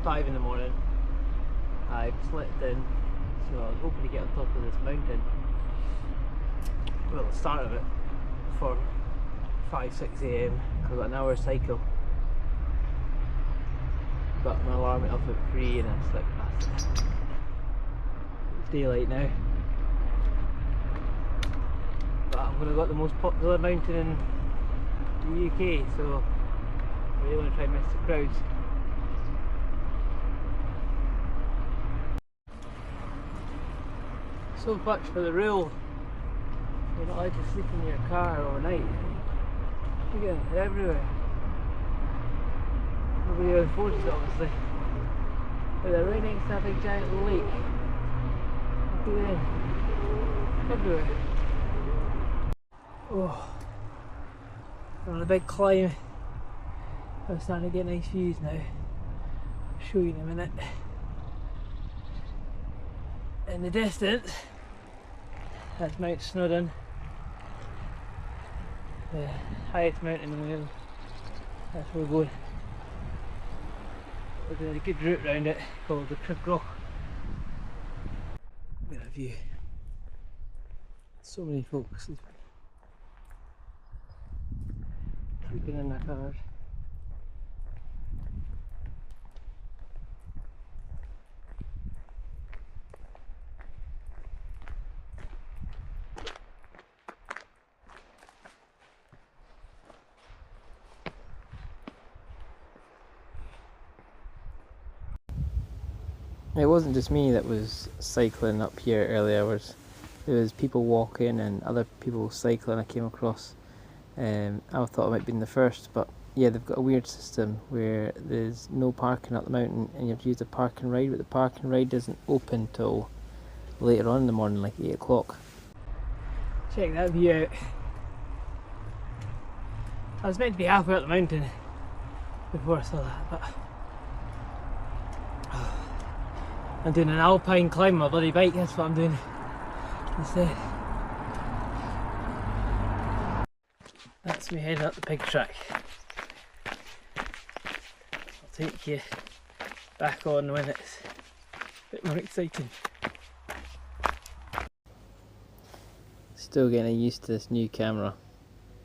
5 in the morning. I've slept in, so I was hoping to get on top of this mountain. Well, the start of it for 5-6 AM because I've got an hour cycle. But my alarm went off at 3 and I slept past it. It's daylight now. But I'm going to go up the most popular mountain in the UK, so I really want to try and miss the crowds. So much for the rule. You're not allowed to sleep in your car overnight. Look at it, they're everywhere. Nobody enforces it, obviously. But they're right next to that big giant lake. Look at them. Everywhere. Oh. We're on a big climb. I'm starting to get nice views now. I'll show you in a minute. In the distance, that's Mount Snowdon, the highest mountain in Wales. That's where we're going. There's a good route round it called the goch. Look at that view. So many folks sleeping in their cars. It wasn't just me that was cycling up here early hours. There was people walking and other people cycling I came across. I thought I might be in the first, but yeah, they've got a weird system where there's no parking up the mountain and you have to use the parking ride, but the parking ride doesn't open till later on in the morning, like 8 o'clock. Check that view out. I was meant to be halfway up the mountain before I saw that, but I'm doing an alpine climb on my bloody bike, that's what I'm doing instead. That's me heading up the pig track. I'll take you back on when it's a bit more exciting. Still getting used to this new camera,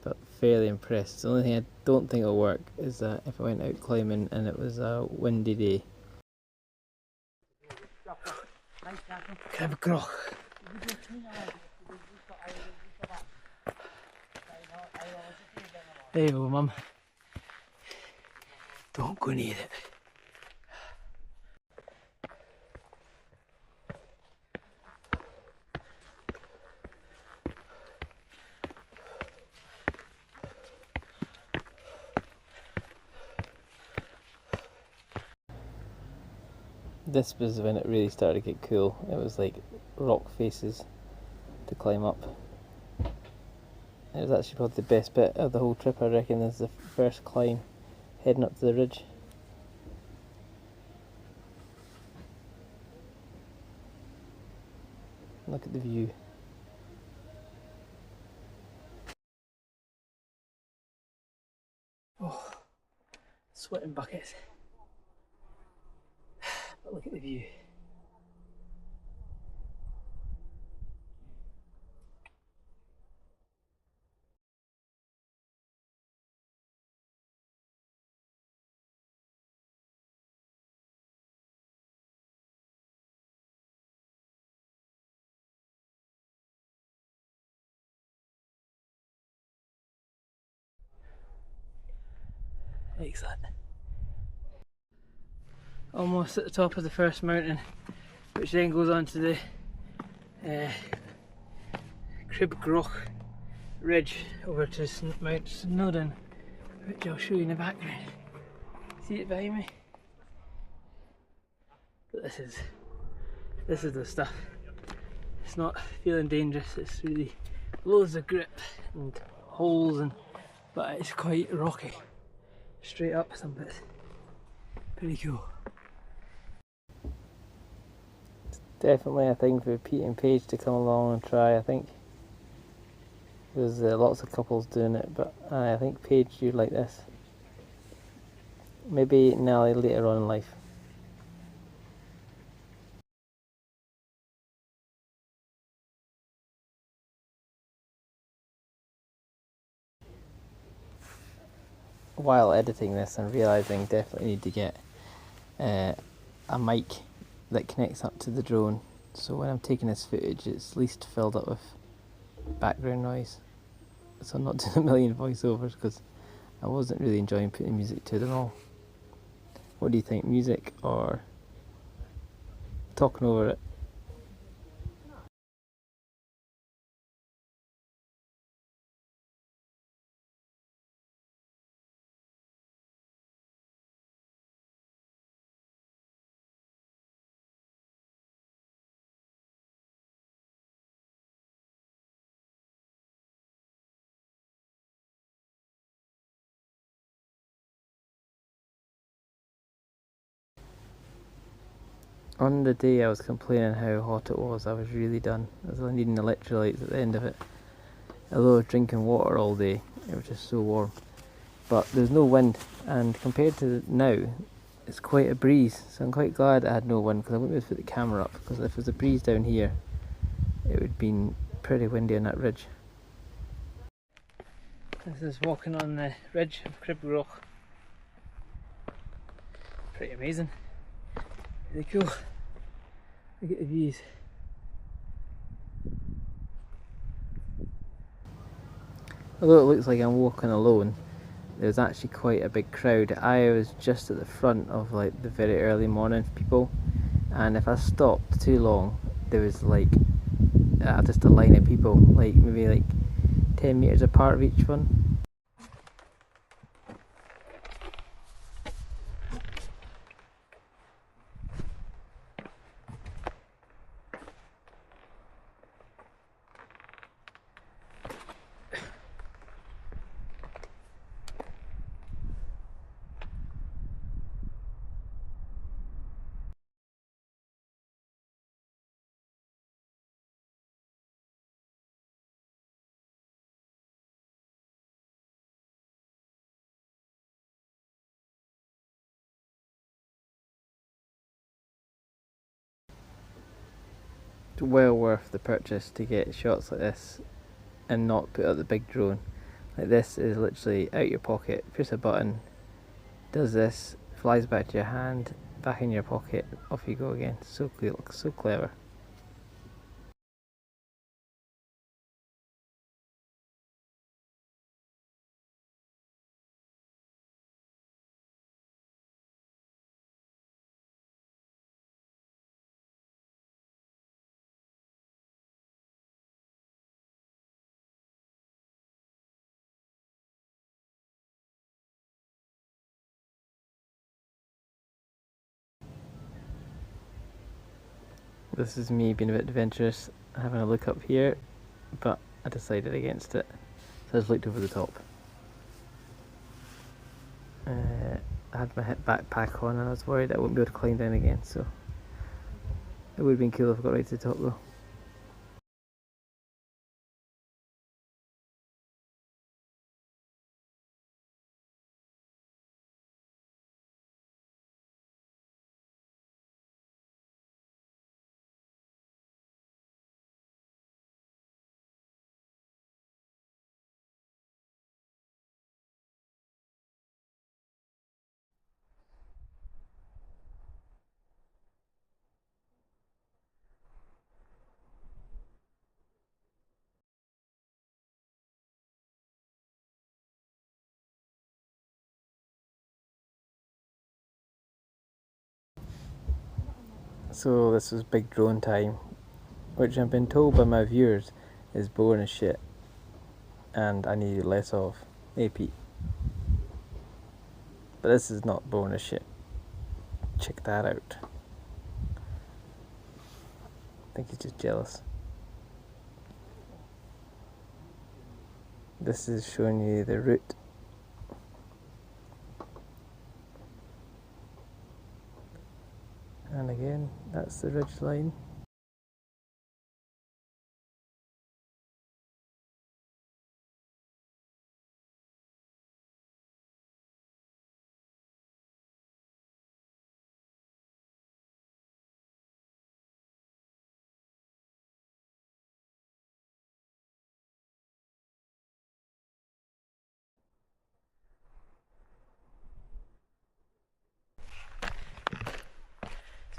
but fairly impressed. The only thing I don't think will work is that if I went out climbing and it was a windy day. Kind of a goch. There you go, Mum. Don't go near it. This was when it really started to get cool. It was like rock faces to climb up. It was actually probably the best bit of the whole trip, I reckon, is the first climb heading up to the ridge. Look at the view. Oh, sweating buckets. But look at the view. Excellent. Almost at the top of the first mountain, which then goes on to the goch ridge over to Mount Snowdon, which I'll show you in the background. See it behind me? But this is the stuff. It's not feeling dangerous, it's really loads of grip and holes, but it's quite rocky. Straight up some bits. Pretty cool. It's definitely a thing for Pete and Paige to come along and try, I think. There's lots of couples doing it, but I think Paige, you'd like this. Maybe Nelly later on in life. while editing this and realising definitely need to get a mic that connects up to the drone, so when I'm taking this footage it's least filled up with background noise, so I'm not doing a million voiceovers because I wasn't really enjoying putting music to them all. What do you think, music or talking over it? On the day I was complaining how hot it was, I was really done. I was needing electrolytes at the end of it. Although I was drinking water all day, it was just so warm. But there's no wind, and compared to now, it's quite a breeze. So I'm quite glad I had no wind because I wouldn't be able to put the camera up. Because if there's a breeze down here, it would have been pretty windy on that ridge. This is walking on the ridge of goch. Pretty amazing. Really cool. Look at the views. Although it looks like I'm walking alone, there's actually quite a big crowd. I was just at the front of like the very early morning people, and if I stopped too long, there was like just a line of people, like maybe like 10 metres apart of each one. It's well worth the purchase to get shots like this and not put out the big drone. Like this is literally out your pocket, push a button, does this, flies back to your hand, back in your pocket, off you go again. So cool, so clever. This is me being a bit adventurous, having a look up here, but I decided against it, so I just looked over the top. I had my backpack on and I was worried I wouldn't be able to climb down again, so it would have been cool if I got right to the top though. So this was big drone time, which I've been told by my viewers is boring as shit, and I need less of. Hey Pete. But this is not boring as shit. Check that out. I think he's just jealous. This is showing you the route. And again, that's the ridge line.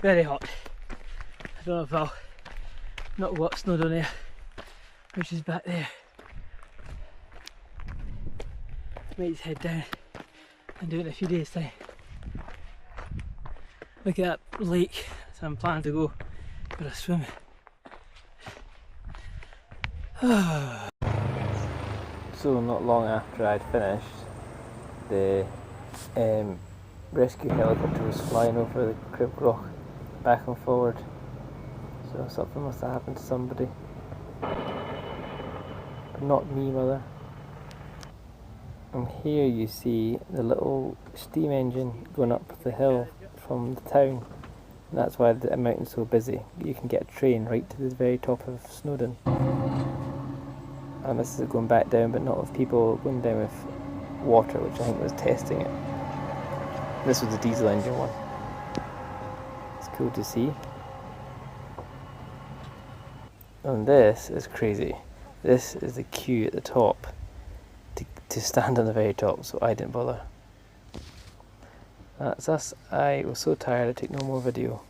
Very hot. I don't know if I'll not got snow down there, which is back there. Might just head down and do it in a few days' time. Look at that lake, so I'm planning to go for a swim. So not long after I'd finished, the rescue helicopter was flying over the Crib Goch back and forward. So something must have happened to somebody. But not me, mother. And here you see the little steam engine going up the hill from the town. And that's why the mountain's so busy. You can get a train right to the very top of Snowdon. And this is going back down, but not with people, going down with water, which I think was testing it. This was the diesel engine one. It's cool to see. And this is crazy. This is the queue at the top to stand on the very top, so I didn't bother. That's us. I was so tired I took no more video.